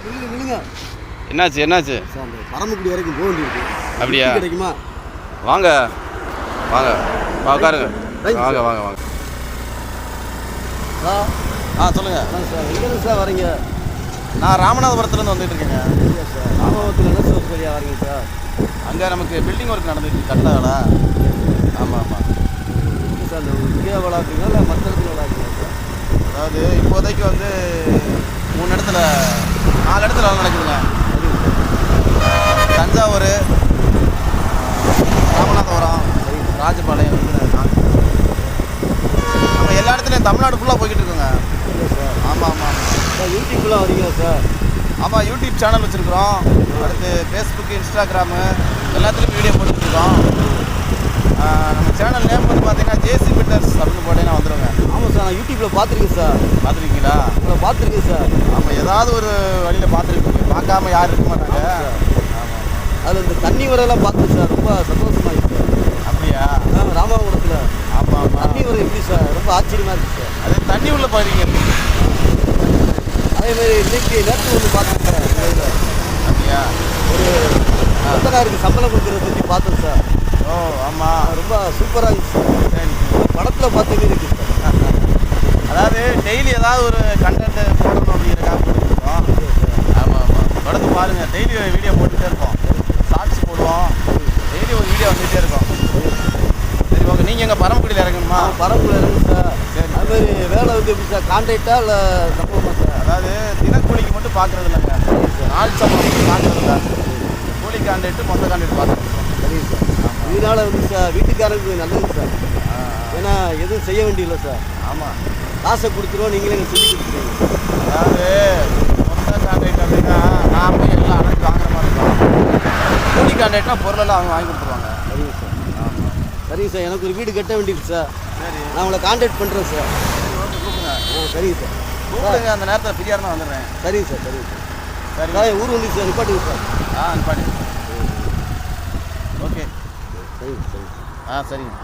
நில்லுங்க. என்னாச்சு என்னாச்சு? சார் அந்த பரமக்குடி வரைக்கும் போக வேண்டியிருக்கு. அப்படியா? கிடைக்குமா? வாங்க வாங்க உட்காருங்க. வாங்க வாங்க வாங்க. சொல்லுங்கள். சார் எங்கே சார் வரீங்க? நான் ராமநாதபுரத்துலேருந்து வந்துட்டு இருக்கேங்க. சார் ராமநாதபுரத்தில் என்ன சார் சரியாக வரீங்க சார்? அங்கே நமக்கு பில்டிங் ஒர்க் நடந்துட்டு கட்டட வேலை. ஆமாம் ஆமாம் சார் இந்த இங்கே விளாட்றீங்களா இல்லை மற்ற இடத்துல விளாட்றீங்களா சார்? அதாவது இப்போதைக்கு வந்து 3 இடத்துல 4 இடத்துல வேலை நடக்குதுங்க. தஞ்சாவூர், ராமநாதபுரம், ராஜபாளையம், நம்ம எல்லா இடத்துலையும் தமிழ்நாடு ஃபுல்லாக போய்கிட்டு இருக்கோங்க. சார் ஆமாம் ஆமாம் சார் யூடியூப்லாம் வரீங்களா சார்? ஆமாம் யூடியூப் சேனல் வச்சுருக்குறோம். அடுத்து ஃபேஸ்புக்கு, இன்ஸ்டாகிராமு எல்லாத்துலேயும் வீடியோ போட்டுருக்கோம். நம்ம சேனல் நேம் வந்து பார்த்தீங்கன்னா ஜேசி பிட்டர்ஸ் அப்படின்னு போட்டீங்கன்னா வந்துடுங்க. ஆமாம் சார் நான் யூடியூப்பில் பார்த்துருக்கேன் சார். பார்த்துருக்கீங்களா? உங்களை பார்த்துருக்கேன் சார். ஆமாம் ஏதாவது ஒரு வழியில் பார்த்துருக்கீங்க, பார்க்காம யாரும் இருக்க மாட்டாங்க. ஆமாம் அதில் இந்த தண்ணி வரையெல்லாம் பார்த்தேன் சார், ரொம்ப சந்தோஷமாயிருக்கு சார். அப்படியா? ராமநாதபுரத்தில் ஆமாம் ஆமாம் தண்ணி வரை எப்படி சார்? ரொம்ப ஆச்சரியமாக இருக்குது சார். அது தண்ணி உள்ள பகுதிங்க இருக்குது. அதேமாதிரி இன்னைக்கு நேற்று வந்து பார்த்தேன் சார். இதில் அப்படியா? ஒரு கொத்தனாருக்கு சம்பளம் கொடுக்குறத பற்றி பார்த்தேன் சார். ஓ ஆமாம், ரொம்ப சூப்பராக இருந்துச்சு சார். சரி. படத்தில் பார்த்தது இருக்குது சார். அதாவது டெய்லி ஏதாவது ஒரு கண்டென்ட் போடணும் அப்படிங்கிறதுக்காக போட்டுருக்கோம். ஆமாம் ஆமாம் தொடர்ந்து பாருங்கள். டெய்லி வீடியோ போட்டுகிட்டே இருப்போம். ஷார்ட்ஸ் போடுவோம். டெய்லி ஒரு வீடியோ வந்துகிட்டே இருக்கோம். சரி ஓகே. நீங்கள் எங்கள் பரமக்குடியில் இறங்கணுமா? பரமக்குடியில் இறங்கும் சார். சரி. அதுமாதிரி வேலை வந்து எப்படி சார்? கான்ட்ராக்டா இல்லை சம்பளமா சார்? அதாவது தினக்கூலிக்கு மட்டும் பார்க்குறது இல்லைங்க, நாள் சம்பளம் மட்டும் பார்க்குறது இல்லை. கூலி கான்ட்ராக்ட், மொத்த கான்ட்ராக்ட் பார்த்துருக்கோம். சரி சார். இதனால வந்து சார் வீட்டுக்காரருக்கு நல்லது சார். ஏன்னா எதுவும் செய்ய வேண்டியதில்லை சார். ஆமாம், காசை கொடுத்துருவோம், நீங்களே எனக்கு சொல்லி கொடுத்துருவீங்க. அதாவது மொத்த கான்ட்ராக்ட் அப்படின்னா நான் போய் எல்லாம் அடைச்சி வாங்குற மாதிரி இருக்கும். கூலி கான்ட்ராக்ட்னா பொருளெல்லாம் அவங்க வாங்கி கொடுத்துருவாங்க. சரிங்க சார். ஆமாம் சரிங்க சார். எனக்கு ஒரு வீடு கட்ட வேண்டியது சார். சரி, நான் உங்களை கான்டாக்ட் பண்ணுறேன் சார். சரி ஓகே கூப்பிடுங்க. சரிங்க சார். கூப்பிடுங்க, அந்த நேரத்தில் ஃப்ரீயாக இருந்தால் வந்துடுறேன். சரிங்க சார். சரிங்க சார். சரி சார் ஊர் வந்து சார் நிப்பாட்டுங்க சார். நிப்பாட்டி. ஓகே சரிங்க சரிங்க. சரிங்க.